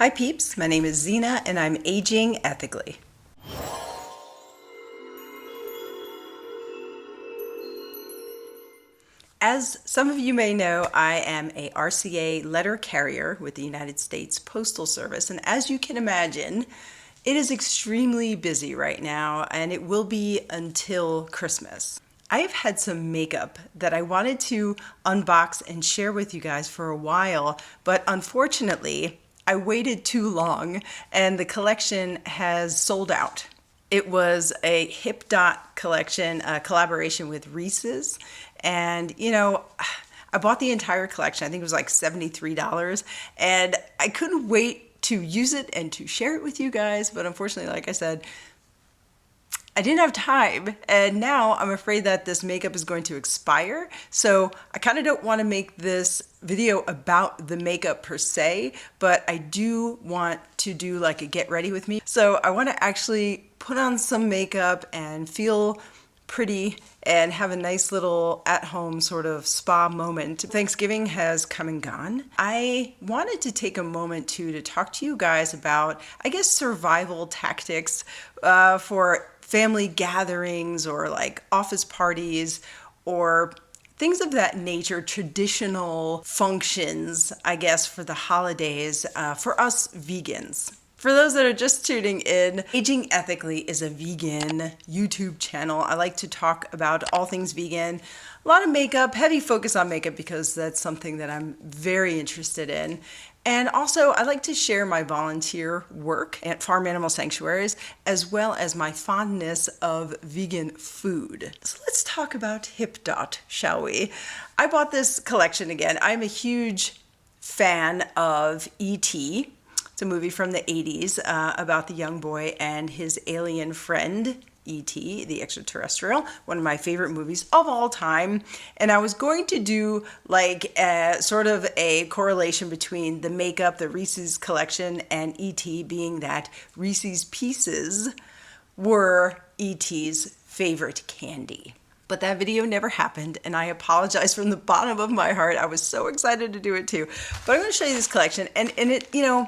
Hi peeps, my name is Zina and I'm aging ethically. As some of you may know, I am a RCA letter carrier with the United States Postal Service, and as you can imagine, it is extremely busy right now, and it will be until Christmas. I have had some makeup that I wanted to unbox and share with you guys for a while, but unfortunately, I waited too long and the collection has sold out. It was a HIPDOT collection, a collaboration with Reese's. And, you know, I bought the entire collection. I think it was like $73. And I couldn't wait to use it and to share it with you guys. But unfortunately, like I said, I didn't have time, and now I'm afraid that this makeup is going to expire. So I kind of don't want to make this video about the makeup per se, but I do want to do like a get ready with me. So I want to actually put on some makeup and feel pretty and have a nice little at-home sort of spa moment. Thanksgiving has come and gone. I wanted to take a moment to talk to you guys about, I guess, survival tactics for family gatherings or like office parties or things of that nature, traditional functions, I guess, for the holidays for us vegans. For those that are just tuning in, Aging Ethically is a vegan YouTube channel. I like to talk about all things vegan, a lot of makeup, heavy focus on makeup because that's something that I'm very interested in. And also, I like to share my volunteer work at farm animal sanctuaries, as well as my fondness of vegan food. So let's talk about HIPDOT, shall we? I bought this collection again. I'm a huge fan of E.T. It's a movie from the 80s about the young boy and his alien friend, E.T., the extraterrestrial, one of my favorite movies of all time. And I was going to do like sort of a correlation between the makeup, the Reese's collection, and E.T., being that Reese's Pieces were E.T.'s favorite candy. But that video never happened, and I apologize from the bottom of my heart. I was so excited to do it too. But I'm going to show you this collection, and it, you know,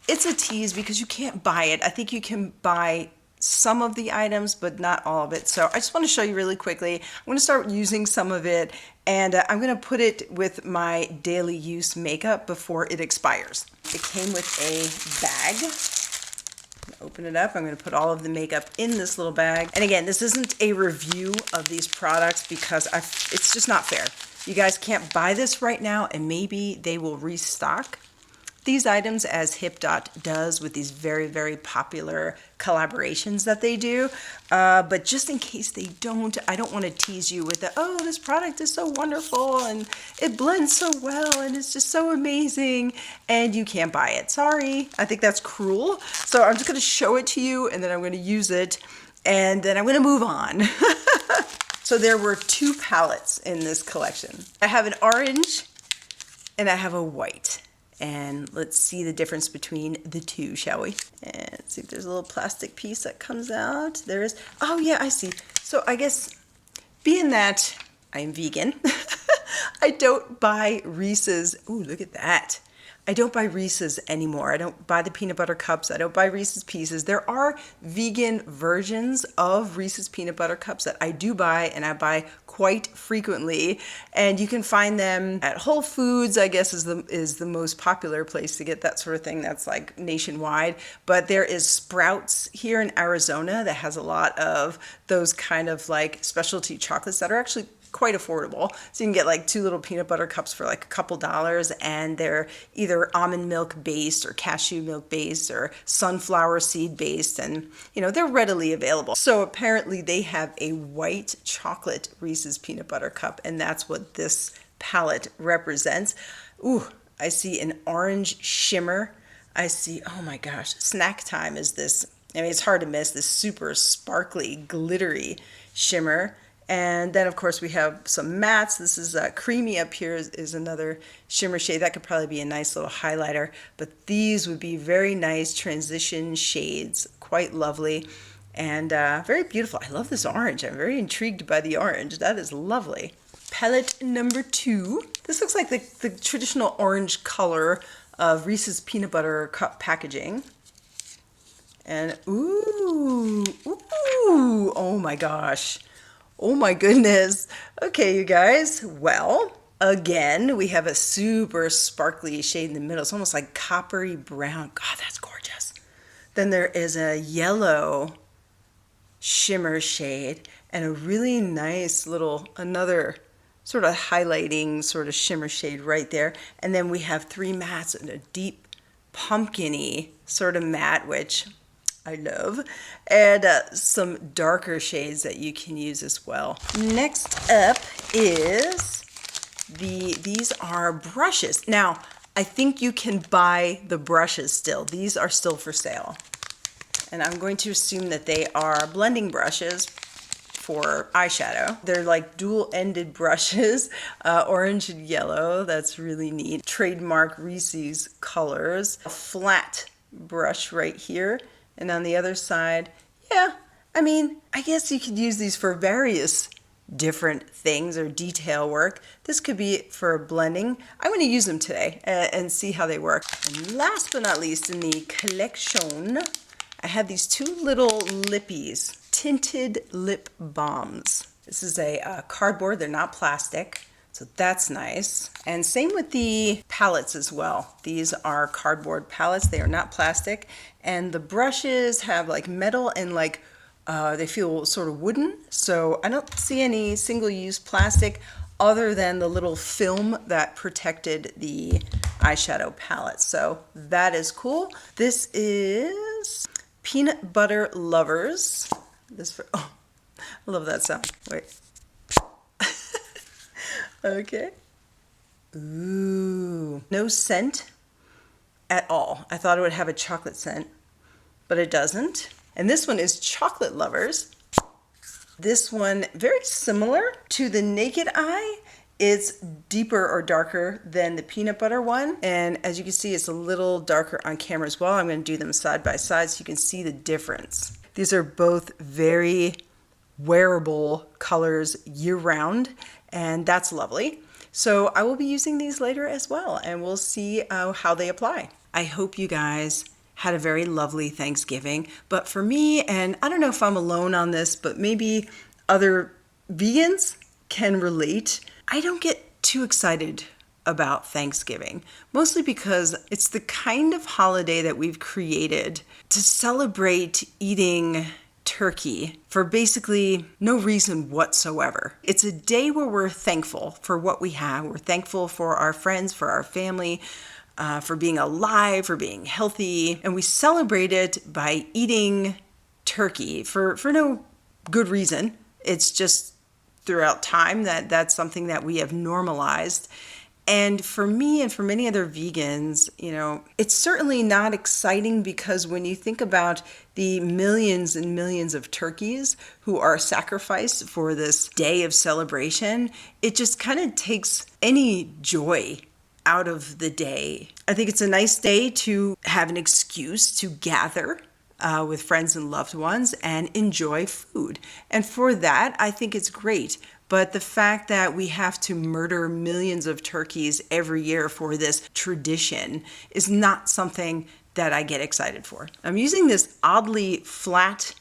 it's a tease because you can't buy it. I think you can buy some of the items, but not all of it. So I just want to show you really quickly. I'm going to start using some of it, and I'm going to put it with my daily use makeup before it expires. It came with a bag. I'm going to open it up. I'm going to put all of the makeup in this little bag. And again, this isn't a review of these products because it's just not fair. You guys can't buy this right now, and maybe they will restock these items as HIPDOT does with these very, very popular collaborations that they do. But just in case they don't, I don't want to tease you with the, oh, this product is so wonderful and it blends so well and it's just so amazing and you can't buy it. Sorry, I think that's cruel. So I'm just going to show it to you and then I'm going to use it and then I'm going to move on. So there were two palettes in this collection. I have an orange and I have a white. And let's see the difference between the two, shall we? And see if there's a little plastic piece that comes out. There is. Oh yeah, I see. So I guess being that I'm vegan, I don't buy Reese's. Ooh, look at that. I don't buy Reese's anymore. I don't buy the peanut butter cups. I don't buy Reese's Pieces. There are vegan versions of Reese's peanut butter cups that I do buy, and I buy quite frequently. And you can find them at Whole Foods, I guess is the most popular place to get that sort of thing. That's like nationwide. But there is Sprouts here in Arizona that has a lot of those kind of like specialty chocolates that are actually quite affordable. So you can get like 2 little peanut butter cups for like a couple dollars, and they're either almond milk based or cashew milk based or sunflower seed based, and you know, they're readily available. So apparently they have a white chocolate Reese's peanut butter cup, and that's what this palette represents. Ooh, I see an orange shimmer. I see, oh my gosh, snack time is this. I mean, it's hard to miss this super sparkly, glittery shimmer. And then, of course, we have some mattes. This is creamy up here is another shimmer shade. That could probably be a nice little highlighter. But these would be very nice transition shades, quite lovely and very beautiful. I love this orange. I'm very intrigued by the orange. That is lovely. Palette number 2. This looks like the traditional orange color of Reese's peanut butter cup packaging. And ooh, oh my gosh. Oh my goodness. Okay, you guys. Well, again, we have a super sparkly shade in the middle. It's almost like coppery brown. God, that's gorgeous. Then there is a yellow shimmer shade and a really nice little, another sort of highlighting sort of shimmer shade right there. And then we have 3 mattes and a deep pumpkin-y sort of matte, which I love, and some darker shades that you can use as well. Next up is these are brushes. Now, I think you can buy the brushes still. These are still for sale. And I'm going to assume that they are blending brushes for eyeshadow. They're like dual-ended brushes, orange and yellow. That's really neat. Trademark Reese's colors. A flat brush right here. And on the other side, yeah, I mean, I guess you could use these for various different things or detail work. This could be for blending. I'm going to use them today and see how they work. And last but not least in the collection, I have these 2 little lippies, tinted lip balms. This is a cardboard, they're not plastic, so that's nice. And same with the palettes as well. These are cardboard palettes, they are not plastic. And the brushes have like metal and like, they feel sort of wooden. So I don't see any single-use plastic other than the little film that protected the eyeshadow palette. So that is cool. This is Peanut Butter Lovers. Oh, I love that sound. Wait. Okay. Ooh. No scent at all. I thought it would have a chocolate scent, but it doesn't. And this one is Chocolate Lovers. This one, very similar to the naked eye. It's deeper or darker than the peanut butter one. And as you can see, it's a little darker on camera as well. I'm going to do them side by side so you can see the difference. These are both very wearable colors year-round, and that's lovely. So I will be using these later as well, and we'll see how they apply. I hope you guys had a very lovely Thanksgiving, but for me, and I don't know if I'm alone on this, but maybe other vegans can relate, I don't get too excited about Thanksgiving, mostly because it's the kind of holiday that we've created to celebrate eating turkey for basically no reason whatsoever. It's a day where we're thankful for what we have. We're thankful for our friends, for our family, for being alive, for being healthy, and we celebrate it by eating turkey for no good reason. It's just throughout time that's something that we have normalized. And for me and for many other vegans, you know, it's certainly not exciting because when you think about the millions and millions of turkeys who are sacrificed for this day of celebration, it just kind of takes any joy out of the day. I think it's a nice day to have an excuse to gather with friends and loved ones and enjoy food. And for that, I think it's great. But the fact that we have to murder millions of turkeys every year for this tradition is not something that I get excited for. I'm using this oddly flat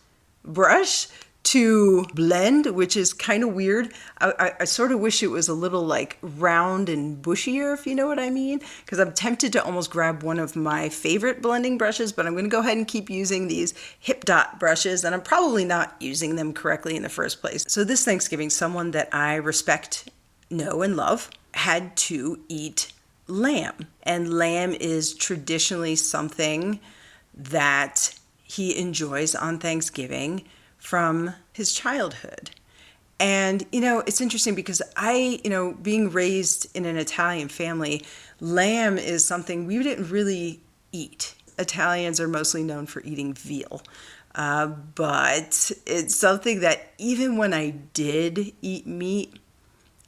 brush to blend, which is kind of weird. I sort of wish it was a little like round and bushier, if you know what I mean, because I'm tempted to almost grab one of my favorite blending brushes, but I'm going to go ahead and keep using these HIPDOT brushes, and I'm probably not using them correctly in the first place. So this Thanksgiving, someone that I respect, know, and love had to eat lamb, and lamb is traditionally something that he enjoys on Thanksgiving from his childhood. And, you know, it's interesting because being raised in an Italian family, lamb is something we didn't really eat. Italians are mostly known for eating veal. But it's something that even when I did eat meat,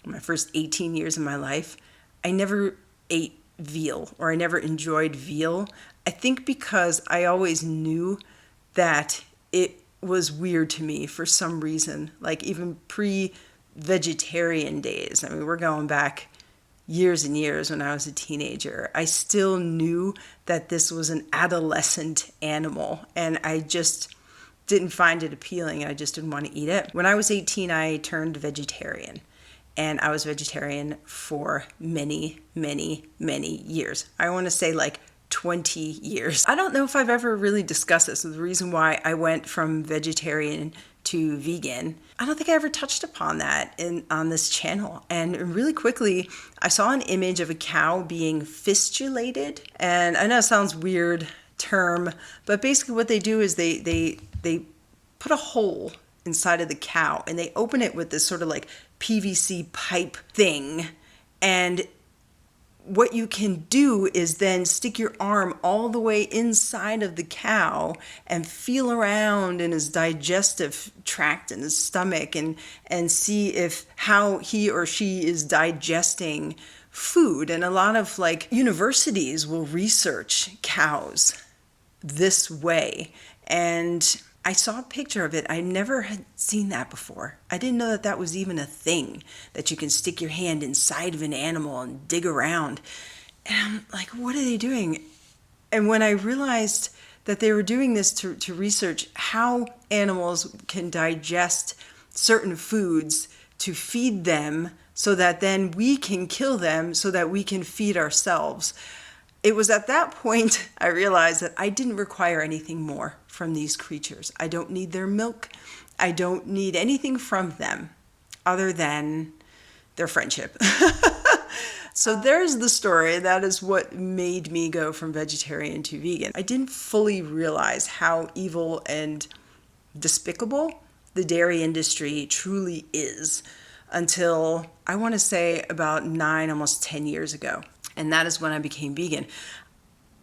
my first 18 years of my life, I never ate veal or I never enjoyed veal. I think because I always knew that it was weird to me for some reason, like even pre-vegetarian days. I mean, we're going back years and years when I was a teenager, I still knew that this was an adolescent animal, and I just didn't find it appealing. I just didn't want to eat it. When I was 18, I turned vegetarian, and I was vegetarian for many, many, many years. I want to say like 20 years. I don't know if I've ever really discussed this. The reason why I went from vegetarian to vegan, I don't think I ever touched upon that on this channel. And really quickly, I saw an image of a cow being fistulated. And I know it sounds weird term, but basically what they do is they put a hole inside of the cow and they open it with this sort of like PVC pipe thing. And what you can do is then stick your arm all the way inside of the cow and feel around in his digestive tract and his stomach and see how he or she is digesting food. And a lot of like universities will research cows this way. And I saw a picture of it. I never had seen that before. I didn't know that that was even a thing, that you can stick your hand inside of an animal and dig around. And I'm like, what are they doing? And when I realized that they were doing this to research how animals can digest certain foods to feed them so that then we can kill them so that we can feed ourselves, it was at that point I realized that I didn't require anything more from these creatures. I don't need their milk. I don't need anything from them other than their friendship. So there's the story. That is what made me go from vegetarian to vegan. I didn't fully realize how evil and despicable the dairy industry truly is until I want to say about 9, almost 10 years ago. And that is when I became vegan.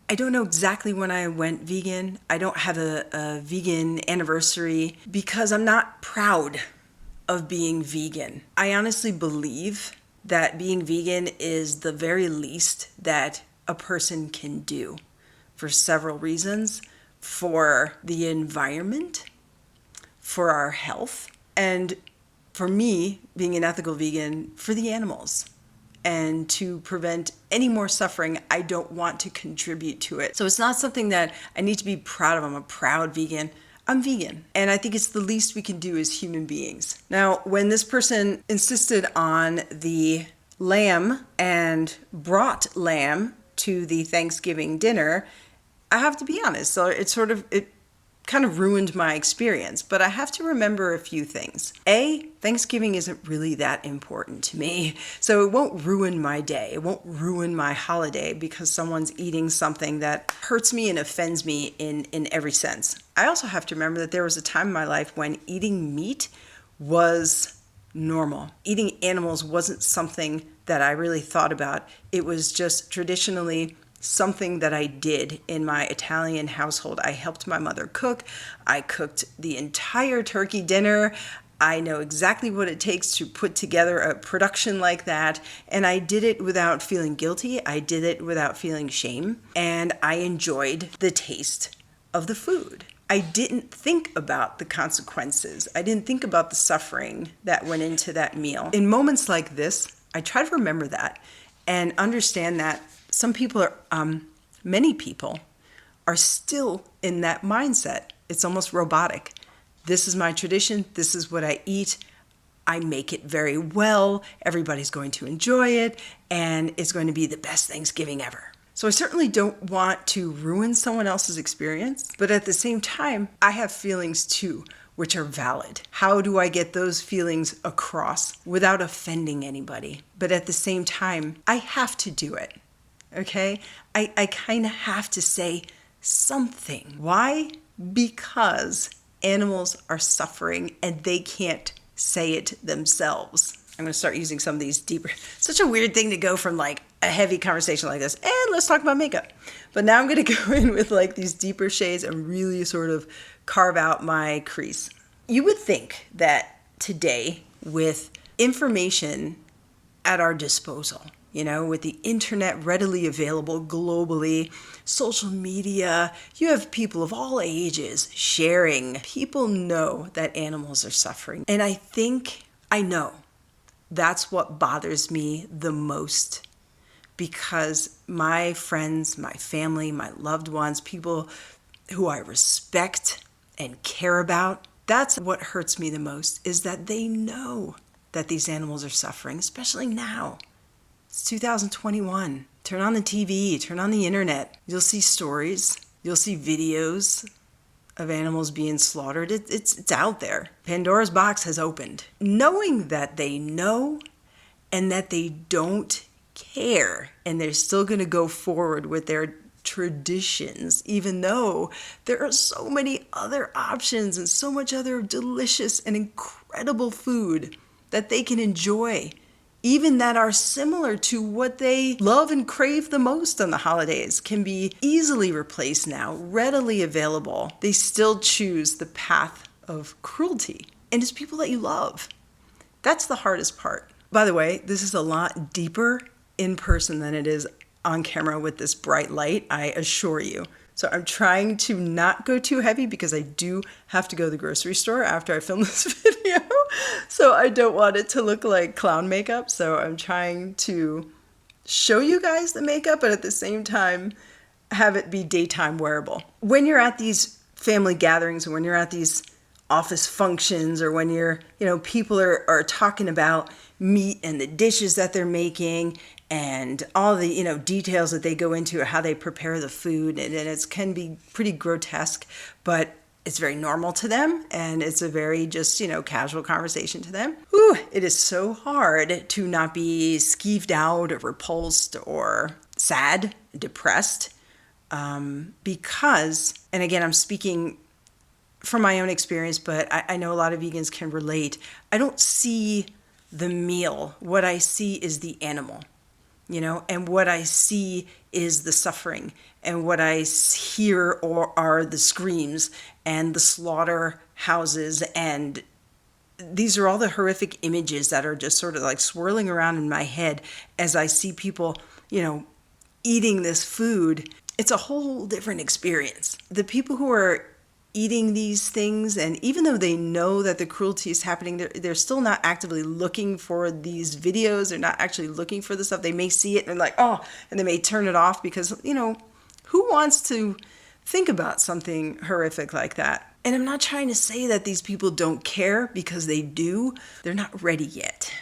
I don't know exactly when I went vegan. I don't have a vegan anniversary because I'm not proud of being vegan. I honestly believe that being vegan is the very least that a person can do for several reasons: for the environment, for our health, and for me, being an ethical vegan, for the animals. And to prevent any more suffering, I don't want to contribute to it. So it's not something that I need to be proud of. I'm a proud vegan. I'm vegan. And I think it's the least we can do as human beings. Now, when this person insisted on the lamb and brought lamb to the Thanksgiving dinner, I have to be honest. So it kind of ruined my experience, but I have to remember a few things. A, Thanksgiving isn't really that important to me, so it won't ruin my day. It won't ruin my holiday because someone's eating something that hurts me and offends me in every sense. I also have to remember that there was a time in my life when eating meat was normal. Eating animals wasn't something that I really thought about. It was just traditionally something that I did in my Italian household. I helped my mother cook. I cooked the entire turkey dinner. I know exactly what it takes to put together a production like that. And I did it without feeling guilty. I did it without feeling shame. And I enjoyed the taste of the food. I didn't think about the consequences. I didn't think about the suffering that went into that meal. In moments like this, I try to remember that and understand that many people are still in that mindset. It's almost robotic. This is my tradition. This is what I eat. I make it very well. Everybody's going to enjoy it, and it's going to be the best Thanksgiving ever. So I certainly don't want to ruin someone else's experience, but at the same time, I have feelings too, which are valid. How do I get those feelings across without offending anybody? But at the same time, I have to do it. Okay? I kind of have to say something. Why? Because animals are suffering and they can't say it themselves. I'm going to start using some of these deeper, such a weird thing to go from like a heavy conversation like this, and let's talk about makeup. But now I'm going to go in with like these deeper shades and really sort of carve out my crease. You would think that today, with information at our disposal, with the internet readily available globally, social media, you have people of all ages sharing. People know that animals are suffering. And I know that's what bothers me the most because my friends, my family, my loved ones, people who I respect and care about, that's what hurts me the most, is that they know that these animals are suffering, especially now. It's 2021. Turn on the TV, turn on the internet. You'll see stories, you'll see videos of animals being slaughtered. It's out there. Pandora's box has opened. Knowing that they know and that they don't care, and they're still going to go forward with their traditions, even though there are so many other options and so much other delicious and incredible food that they can enjoy, even that are similar to what they love and crave the most on the holidays, can be easily replaced now, readily available. They still choose the path of cruelty. And it's people that you love. That's the hardest part. By the way, this is a lot deeper in person than it is on camera with this bright light, I assure you. So I'm trying to not go too heavy because I do have to go to the grocery store after I film this video. So I don't want it to look like clown makeup. So I'm trying to show you guys the makeup, but at the same time, have it be daytime wearable. When you're at these family gatherings, or when you're at these office functions, or when people are talking about meat and the dishes that they're making and all the, details that they go into, how they prepare the food. And it can be pretty grotesque, but it's very normal to them. And it's a very just, casual conversation to them. Whew, it is so hard to not be skeeved out or repulsed or sad, depressed, because, and again, I'm speaking from my own experience, but I know a lot of vegans can relate. I don't see the meal. What I see is the animal, and what I see is the suffering, and what I hear are the screams and the slaughterhouses, and these are all the horrific images that are just sort of like swirling around in my head as I see people, eating this food. It's a whole different experience. The people who are eating these things, and even though they know that the cruelty is happening, they're still not actively looking for these videos. They're not actually looking for the stuff. They may see it and like, oh, and they may turn it off because, who wants to think about something horrific like that? And I'm not trying to say that these people don't care, because they do. They're not ready yet.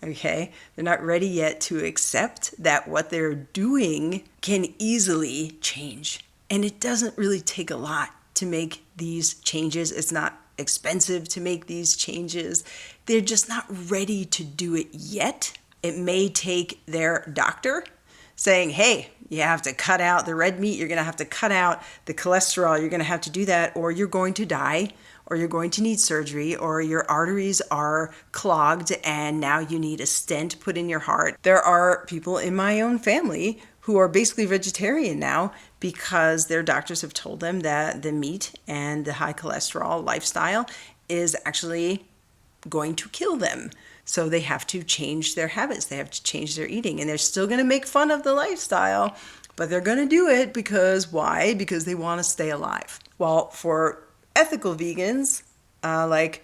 Okay? They're not ready yet to accept that what they're doing can easily change. And it doesn't really take a lot to make these changes. It's not expensive to make these changes. They're just not ready to do it yet. It may take their doctor saying, hey, you have to cut out the red meat. You're going to have to cut out the cholesterol. You're going to have to do that, or you're going to die, or you're going to need surgery, or your arteries are clogged and now you need a stent put in your heart. There are people in my own family who are basically vegetarian now because their doctors have told them that the meat and the high cholesterol lifestyle is actually going to kill them. So they have to change their habits. They have to change their eating. And they're still going to make fun of the lifestyle, but they're going to do it because why? Because they want to stay alive. Well, for ethical vegans, like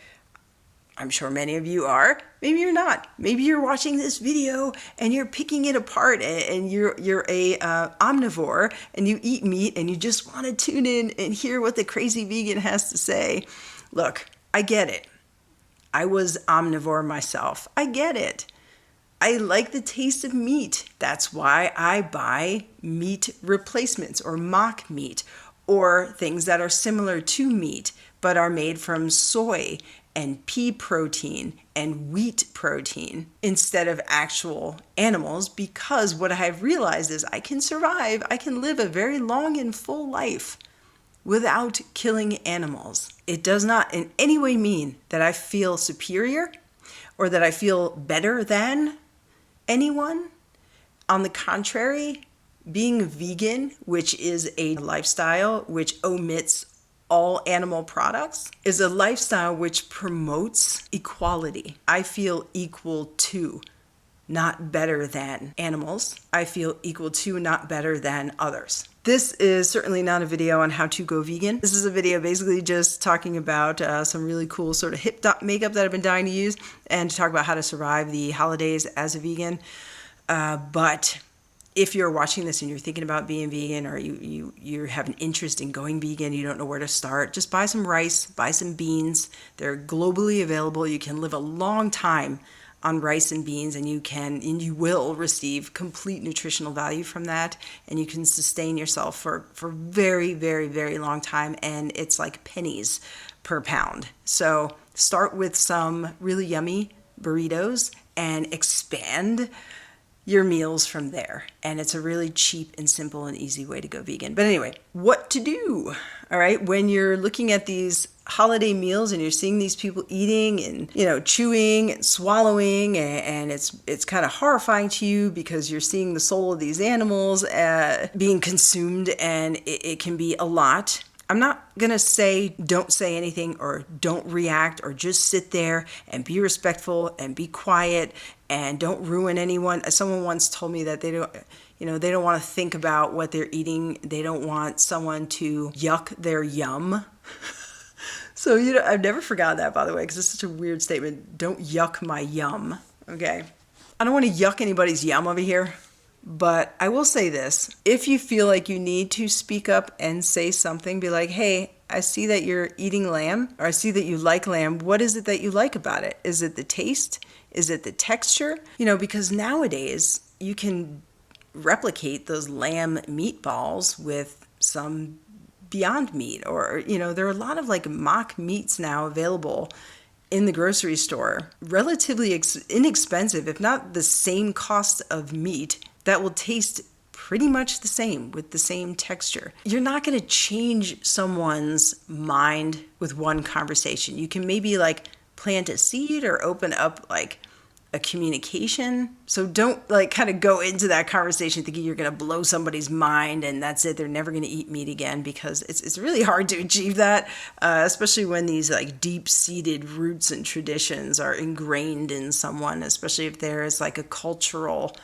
I'm sure many of you are, maybe you're not. Maybe you're watching this video and you're picking it apart, and you're a omnivore and you eat meat and you just want to tune in and hear what the crazy vegan has to say. Look, I get it. I was omnivore myself. I get it. I like the taste of meat. That's why I buy meat replacements or mock meat, or things that are similar to meat but are made from soy and pea protein and wheat protein instead of actual animals, because what I have realized is I can survive, I can live a very long and full life without killing animals. It does not in any way mean that I feel superior or that I feel better than anyone. On the contrary, being vegan, which is a lifestyle which omits all animal products, is a lifestyle which promotes equality. I feel equal to, not better than animals. I feel equal to, not better than others. This is certainly not a video on how to go vegan. This is a video basically just talking about some really cool sort of HIPDOT makeup that I've been dying to use, and to talk about how to survive the holidays as a vegan. But if you're watching this and you're thinking about being vegan, or you have an interest in going vegan, you don't know where to start, just buy some rice, buy some beans. They're globally available. You can live a long time on rice and beans, and you will receive complete nutritional value from that, and you can sustain yourself for very, very, very long time, and it's like pennies per pound. So start with some really yummy burritos and expand your meals from there. And it's a really cheap and simple and easy way to go vegan. But anyway, what to do? All right, when you're looking at these holiday meals and you're seeing these people eating and chewing and swallowing, and it's kind of horrifying to you because you're seeing the soul of these animals being consumed, and it can be a lot. I'm not going to say don't say anything or don't react, or just sit there and be respectful and be quiet and don't ruin anyone. Someone once told me that they don't want to think about what they're eating. They don't want someone to yuck their yum. So, I've never forgotten that, by the way, because it's such a weird statement. Don't yuck my yum. Okay. I don't want to yuck anybody's yum over here. But I will say this, if you feel like you need to speak up and say something, be like, hey, I see that you're eating lamb, or I see that you like lamb. What is it that you like about it? Is it the taste? Is it the texture? Because nowadays you can replicate those lamb meatballs with some Beyond Meat, or, there are a lot of like mock meats now available in the grocery store, relatively inexpensive, if not the same cost of meat, that will taste pretty much the same with the same texture. You're not going to change someone's mind with one conversation. You can maybe like plant a seed or open up like a communication. So don't like kind of go into that conversation thinking you're going to blow somebody's mind and that's it. They're never going to eat meat again, because it's really hard to achieve that, especially when these like deep-seated roots and traditions are ingrained in someone, especially if there is like a cultural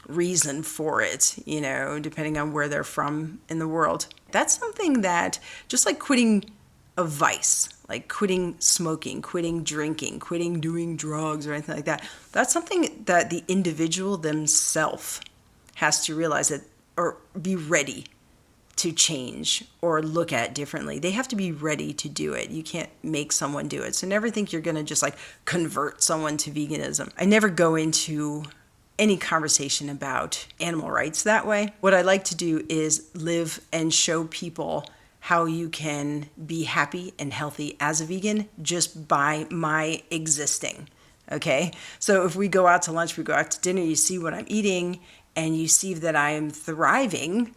reason for it, depending on where they're from in the world. That's something that, just like quitting a vice, like quitting smoking, quitting drinking, quitting doing drugs or anything like that, that's something that the individual themselves has to realize that, or be ready to change or look at differently. They have to be ready to do it. You can't make someone do it. So never think you're going to just like convert someone to veganism. I never go into any conversation about animal rights that way. What I like to do is live and show people how you can be happy and healthy as a vegan just by my existing. Okay? So if we go out to lunch, we go out to dinner, you see what I'm eating, and you see that I am thriving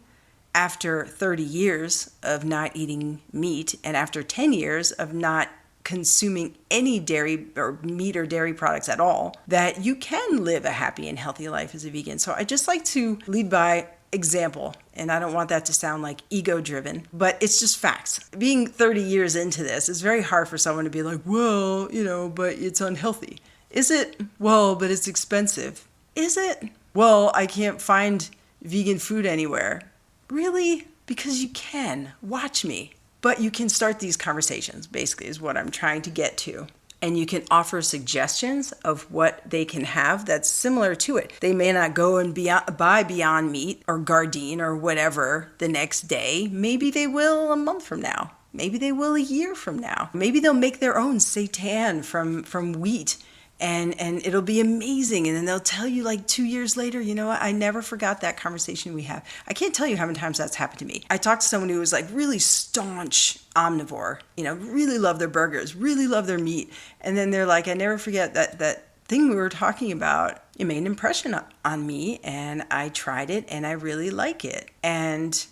after 30 years of not eating meat, and after 10 years of not consuming any dairy or meat or dairy products at all, that you can live a happy and healthy life as a vegan. So I just like to lead by example, and I don't want that to sound like ego-driven, but it's just facts. Being 30 years into this, it's very hard for someone to be like, well, but it's unhealthy. Is it? Well, but it's expensive. Is it? Well, I can't find vegan food anywhere. Really? Because you can. Watch me. But you can start these conversations, basically, is what I'm trying to get to. And you can offer suggestions of what they can have that's similar to it. They may not go and buy Beyond Meat or Gardein or whatever the next day. Maybe they will a month from now. Maybe they will a year from now. Maybe they'll make their own seitan from wheat. And it'll be amazing. And then they'll tell you like 2 years later, what? I never forgot that conversation we had. I can't tell you how many times that's happened to me. I talked to someone who was like really staunch omnivore, really love their burgers, really love their meat. And then they're like, I never forget that thing we were talking about. It made an impression on me, and I tried it and I really like it. And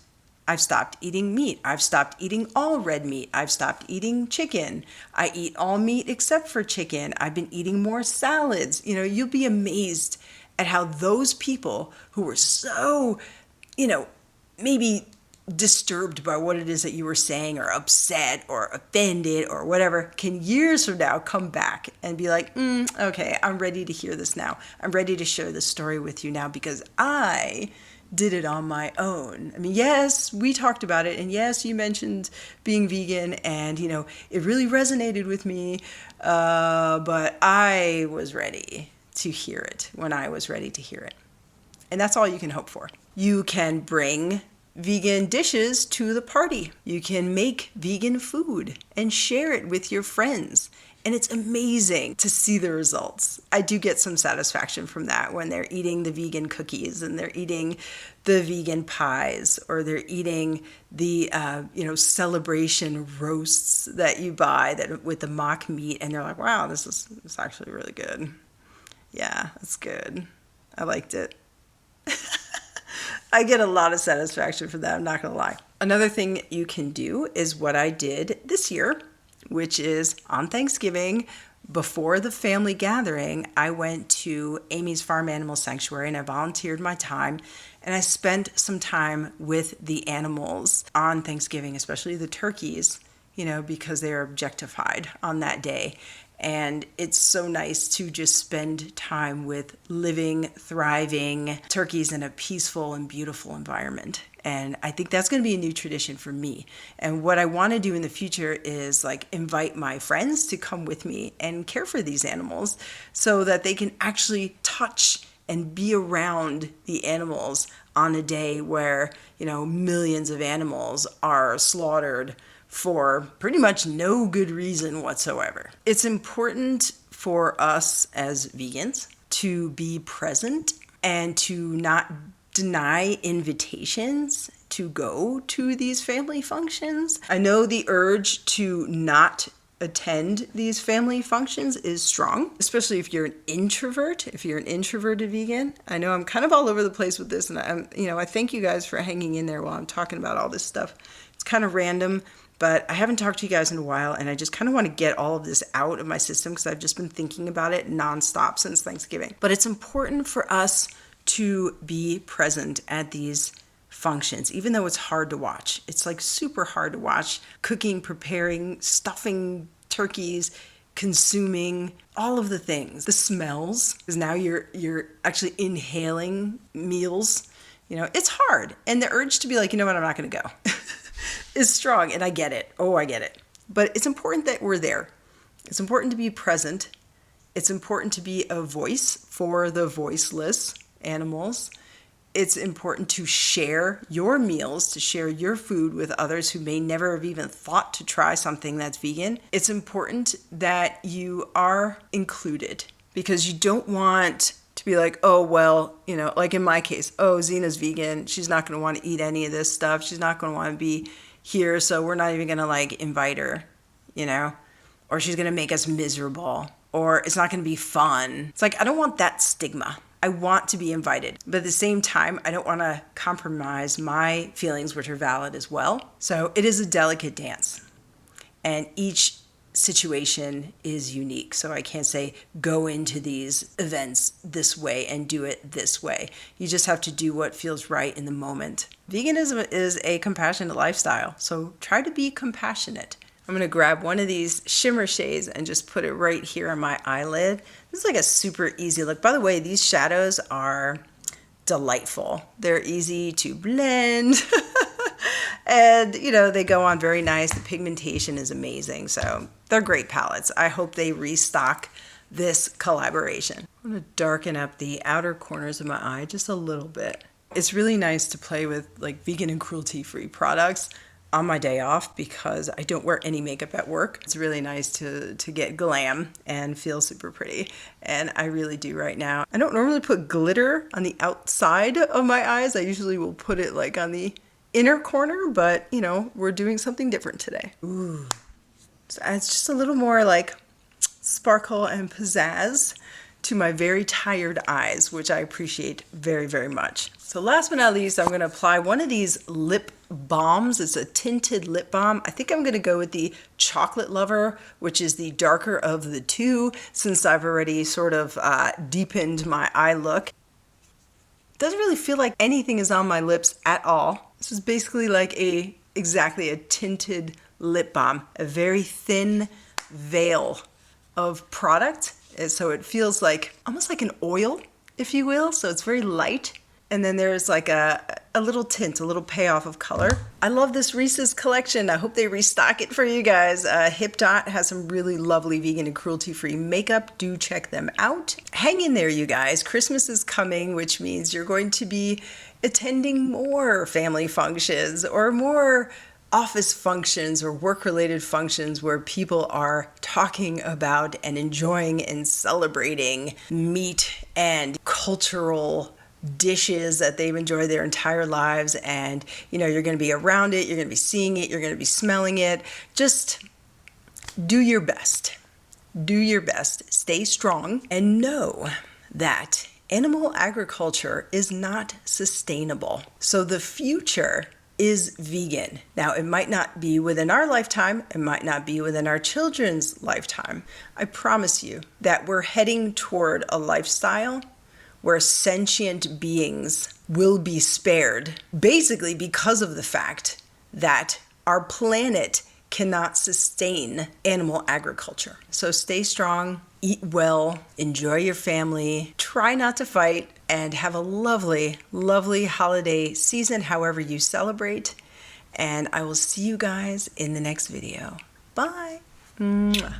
I've stopped eating meat. I've stopped eating all red meat. I've stopped eating chicken. I eat all meat except for chicken. I've been eating more salads. You'll be amazed at how those people who were so, maybe disturbed by what it is that you were saying, or upset or offended or whatever, can years from now come back and be like, okay, I'm ready to hear this now. I'm ready to share this story with you now because I did it on my own. I mean, yes, we talked about it, and yes, you mentioned being vegan, and it really resonated with me, but I was ready to hear it when I was ready to hear it. And that's all you can hope for. You can bring vegan dishes to the party. You can make vegan food and share it with your friends. And it's amazing to see the results. I do get some satisfaction from that when they're eating the vegan cookies and they're eating the vegan pies, or they're eating the celebration roasts that you buy that with the mock meat, and they're like, wow, this is actually really good. Yeah, that's good. I liked it. I get a lot of satisfaction from that, I'm not gonna lie. Another thing you can do is what I did this year, which is on Thanksgiving, before the family gathering, I went to Amy's Farm Animal Sanctuary and I volunteered my time, and I spent some time with the animals on Thanksgiving, especially the turkeys, because they're objectified on that day. And it's so nice to just spend time with living, thriving turkeys in a peaceful and beautiful environment. And I think that's going to be a new tradition for me. And what I want to do in the future is invite my friends to come with me and care for these animals so that they can actually touch and be around the animals on a day where, millions of animals are slaughtered for pretty much no good reason whatsoever. It's important for us as vegans to be present and to not deny invitations to go to these family functions. I know the urge to not attend these family functions is strong, especially if you're an introvert, if you're an introverted vegan. I know I'm kind of all over the place with this, and I thank you guys for hanging in there while I'm talking about all this stuff. It's kind of random, but I haven't talked to you guys in a while, and I just kind of want to get all of this out of my system because I've just been thinking about it nonstop since Thanksgiving. But it's important for us to be present at these functions, even though it's hard to watch. It's super hard to watch cooking, preparing, stuffing turkeys, consuming, all of the things. The smells, because now you're actually inhaling meals. It's hard. And the urge to be like, you know what, I'm not going to go is strong. And I get it. Oh, I get it. But it's important that we're there. It's important to be present. It's important to be a voice for the voiceless animals. It's important to share your meals, to share your food with others who may never have even thought to try something that's vegan. It's important that you are included, because you don't want to be like, oh, well, like in my case, oh, Zina's vegan. She's not going to want to eat any of this stuff. She's not going to want to be here, so we're not even going to invite her, or she's going to make us miserable, or it's not going to be fun. It's I don't want that stigma. I want to be invited, but at the same time, I don't want to compromise my feelings, which are valid as well. So it is a delicate dance, and each situation is unique. So I can't say go into these events this way and do it this way. You just have to do what feels right in the moment. Veganism is a compassionate lifestyle, so try to be compassionate. I'm going to grab one of these shimmer shades and just put it right here on my eyelid. This is a super easy look. By the way, these shadows are delightful. They're easy to blend. And, they go on very nice. The pigmentation is amazing. So they're great palettes. I hope they restock this collaboration. I'm going to darken up the outer corners of my eye just a little bit. It's really nice to play with vegan and cruelty-free products on my day off because I don't wear any makeup at work. It's really nice to get glam and feel super pretty. And I really do right now. I don't normally put glitter on the outside of my eyes. I usually will put it on the inner corner, but we're doing something different today. Ooh. So it's just a little more sparkle and pizzazz to my very tired eyes, which I appreciate very, very much. So last but not least, I'm going to apply one of these lip balms. It's a tinted lip balm. I think I'm going to go with the Chocolate Lover, which is the darker of the two, since I've already sort of deepened my eye look. It doesn't really feel like anything is on my lips at all. This is basically exactly a tinted lip balm, a very thin veil of product. So it feels almost like an oil, if you will. So it's very light And then there's like a little tint, a little payoff of color. I love this Reese's collection. I hope they restock it for you guys. HIPDOT has some really lovely vegan and cruelty-free makeup. Do check them out. Hang in there, you guys. Christmas is coming, which means you're going to be attending more family functions or more office functions or work-related functions where people are talking about and enjoying and celebrating meat and cultural dishes that they've enjoyed their entire lives. And you know, you're going to be around it, you're going to be seeing it, you're going to be smelling it. Just do your best. Do your best. Stay strong and know that animal agriculture is not sustainable. So the future is vegan. Now, it might not be within our lifetime, it might not be within our children's lifetime. I promise you that we're heading toward a lifestyle where sentient beings will be spared, basically because of the fact that our planet cannot sustain animal agriculture. So stay strong, eat well, enjoy your family, try not to fight, and have a lovely, lovely holiday season, however you celebrate. And I will see you guys in the next video. Bye. Mwah.